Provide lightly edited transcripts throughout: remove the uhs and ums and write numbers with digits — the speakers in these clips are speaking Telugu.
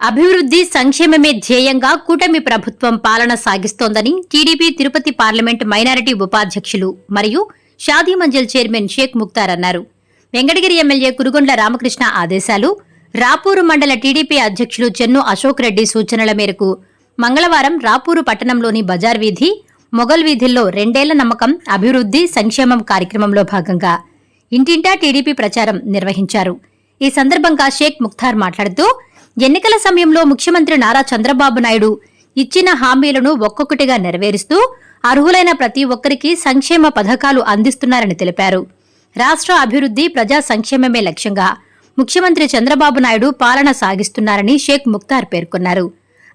అభివృద్ధి సంక్షేమమే ధ్యేయంగా కూటమి ప్రభుత్వం పాలన సాగిస్తోందని టీడీపీ తిరుపతి పార్లమెంట్ మైనారిటీ ఉపాధ్యక్షులు మరియు షాదీ మంజిల్ చైర్మన్ షేక్ ముక్తార్ అన్నారు. వెంకటగిరి ఎమ్మెల్యే కురుగొండ్ల రామకృష్ణ ఆదేశాలు, రాపూరు మండల టీడీపీ అధ్యక్షులు చెన్ను అశోక్ రెడ్డి సూచనల మేరకు మంగళవారం రాపూరు పట్టణంలోని బజార్ వీధి, మొగల్ వీధుల్లో 2 ఏళ్ల నమ్మకం అభివృద్ధి సంక్షేమం కార్యక్రమంలో భాగంగా ఇంటింటా టీడీపీ ప్రచారం నిర్వహించారు. ఈ సందర్భంగా షేక్ ముక్తార్ మాట్లాడుతూ, ఎన్నికల సమయంలో ముఖ్యమంత్రి నారా చంద్రబాబు నాయుడు ఇచ్చిన హామీలను ఒక్కొక్కటిగా నెరవేరుస్తూ అర్హులైన ప్రతి ఒక్కరికి సంక్షేమ పథకాలు అందిస్తున్నారని తెలిపారు. రాష్ట్ర అభివృద్ధి ప్రజా సంక్షేమమే లక్ష్యంగా ముఖ్యమంత్రి చంద్రబాబు నాయుడు పాలన సాగిస్తున్నారని షేక్ ముక్తార్ పేర్కొన్నారు.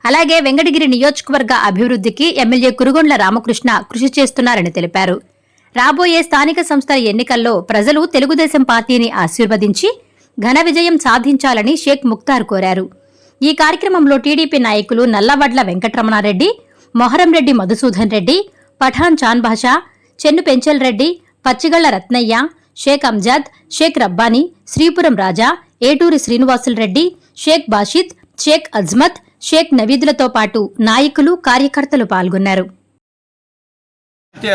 అలాగే వెంకటగిరి నియోజకవర్గ అభివృద్ధికి ఎమ్మెల్యే కురుగొండ్ల రామకృష్ణ కృషి చేస్తున్నారని తెలిపారు. రాబోయే స్థానిక సంస్థల ఎన్నికల్లో ప్రజలు తెలుగుదేశం పార్టీని ఆశీర్వదించి ఘన విజయం సాధించాలని షేక్ ముక్తార్ కోరారు. ఈ కార్యక్రమంలో టీడీపీ నాయకులు నల్లవడ్ల వెంకటరమణారెడ్డి, మొహరం రెడ్డి మధుసూదన్ రెడ్డి, పఠాన్ చాన్ బాషా, చెన్ను పెంచల్ రెడ్డి, పచ్చిగళ్ల రత్నయ్య, షేక్ అంజాద్, షేక్ రబ్బానీ, శ్రీపురం రాజా, ఏటూరి శ్రీనివాసులు రెడ్డి, షేక్ బాషిద్, షేక్ అజ్మత్, షేక్ నవీదులతో పాటు నాయకులు, కార్యకర్తలు పాల్గొన్నారు.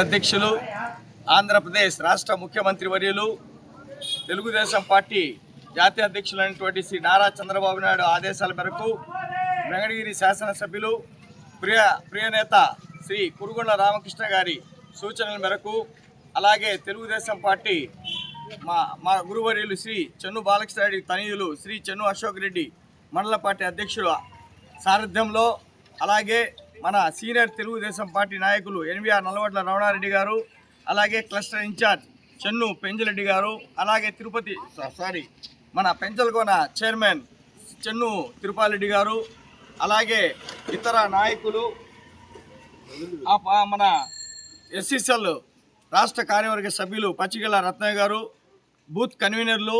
అధ్యక్షులు, ఆంధ్రప్రదేశ్ రాష్ట్ర ముఖ్యమంత్రి వర్యులు, తెలుగుదేశం పార్టీ జాతీయ అధ్యక్షులైనటువంటి శ్రీ నారా చంద్రబాబు నాయుడు ఆదేశాల మేరకు వెంకటగిరి శాసనసభ్యులు ప్రియనేత శ్రీ కురుగొండ్ల రామకృష్ణ గారి సూచనల మేరకు, అలాగే తెలుగుదేశం పార్టీ మా గురువర్యులు శ్రీ చెన్ను బాలకృష్ణారెడ్డి తనయులు శ్రీ చెన్ను అశోక్ రెడ్డి మండల పార్టీ అధ్యక్షుల సారథ్యంలో, అలాగే మన సీనియర్ తెలుగుదేశం పార్టీ నాయకులు ఎన్వీఆర్ నల్లవడ్ల రమణారెడ్డి గారు, అలాగే క్లస్టర్ ఇన్ఛార్జ్ చెన్ను పెంజిరెడ్డి గారు, అలాగే మన పెంచల్కోన చైర్మన్ చెన్ను తిరుపాలరెడ్డి గారు, అలాగే ఇతర నాయకులు, మన ఎస్సీసీఎల్ రాష్ట్ర కార్యవర్గ సభ్యులు పచ్చిగళ్ల రత్నయ్య గారు, బూత్ కన్వీనర్లు,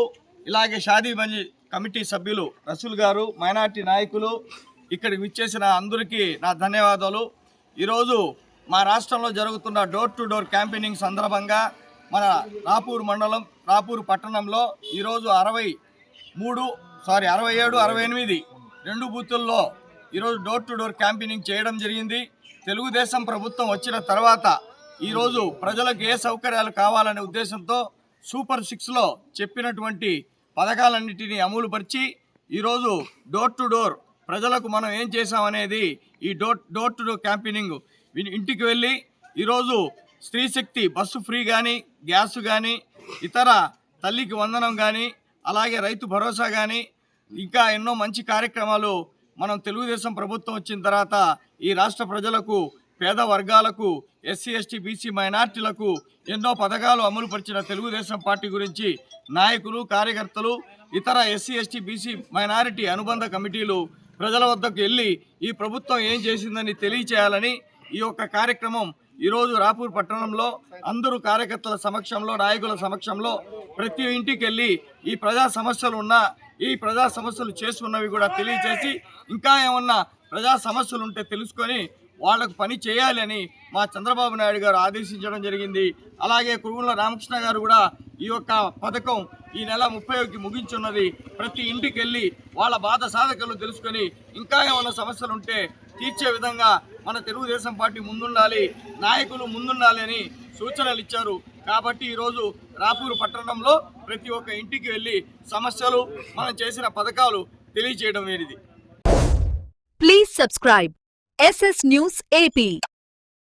ఇలాగే షాదీ మంజిల్ కమిటీ సభ్యులు రసూల్ గారు, మైనార్టీ నాయకులు, ఇక్కడికి విచ్చేసిన అందరికీ నా ధన్యవాదాలు. ఈరోజు మా రాష్ట్రంలో జరుగుతున్న డోర్ టు డోర్ క్యాంపెయినింగ్ సందర్భంగా మన రాపూరు మండలం, రాపూరు పట్టణంలో ఈరోజు 67, 68 2 బూతుల్లో ఈరోజు డోర్ టు డోర్ క్యాంపెయినింగ్ చేయడం జరిగింది. తెలుగుదేశం ప్రభుత్వం వచ్చిన తర్వాత ఈరోజు ప్రజలకు ఏ సౌకర్యాలు కావాలనే ఉద్దేశంతో సూపర్ 6లో చెప్పినటువంటి పథకాలన్నింటినీ అమలుపరిచి ఈరోజు డోర్ టు డోర్ ప్రజలకు మనం ఏం చేశామనేది ఈ డోర్ టు డోర్ క్యాంపెయినింగ్ ఇంటికి వెళ్ళి ఈరోజు స్త్రీశక్తి బస్సు ఫ్రీ కానీ, గ్యాస్ కానీ, ఇతర తల్లికి వందనం కానీ, అలాగే రైతు భరోసా కానీ, ఇంకా ఎన్నో మంచి కార్యక్రమాలు మనం తెలుగుదేశం ప్రభుత్వం వచ్చిన తర్వాత ఈ రాష్ట్ర ప్రజలకు, పేద వర్గాలకు, ఎస్సీ ఎస్టీ బీసీ మైనార్టీలకు ఎన్నో పథకాలు అమలుపరిచిన తెలుగుదేశం పార్టీ గురించి నాయకులు, కార్యకర్తలు, ఇతర ఎస్సీ ఎస్టీ బీసీ మైనారిటీ అనుబంధ కమిటీలు ప్రజల వద్దకు వెళ్ళి ఈ ప్రభుత్వం ఏం చేసిందని తెలియచేయాలని ఈ యొక్క కార్యక్రమం ఈరోజు రాపూర్ పట్టణంలో అందరూ కార్యకర్తల సమక్షంలో, నాయకుల సమక్షంలో ప్రతి ఇంటికి వెళ్ళి ఈ ప్రజా సమస్యలు చేస్తున్నవి కూడా తెలియచేసి, ఇంకా ఏమన్నా ప్రజా సమస్యలు ఉంటే తెలుసుకొని వాళ్లకు పని చేయాలని మా చంద్రబాబు నాయుడు గారు ఆదేశించడం జరిగింది. అలాగే కురుగొండ్ల రామకృష్ణ గారు కూడా ఈ యొక్క పథకం ఈ నెల 30కి ముగించున్నది. ప్రతి ఇంటికి వెళ్ళి వాళ్ళ బాధ సాధకాలు తెలుసుకొని ఇంకా ఏమైనా సమస్యలు ఉంటే తీర్చే విధంగా మన తెలుగుదేశం పార్టీ ముందుండాలి, నాయకులు ముందుండాలి అని సూచనలు ఇచ్చారు. కాబట్టి ఈరోజు రాపూరు పట్టణంలో ప్రతి ఒక్క ఇంటికి వెళ్ళి సమస్యలు, మనం చేసిన పథకాలు తెలియజేయడం అనేది. Please subscribe SS News AP.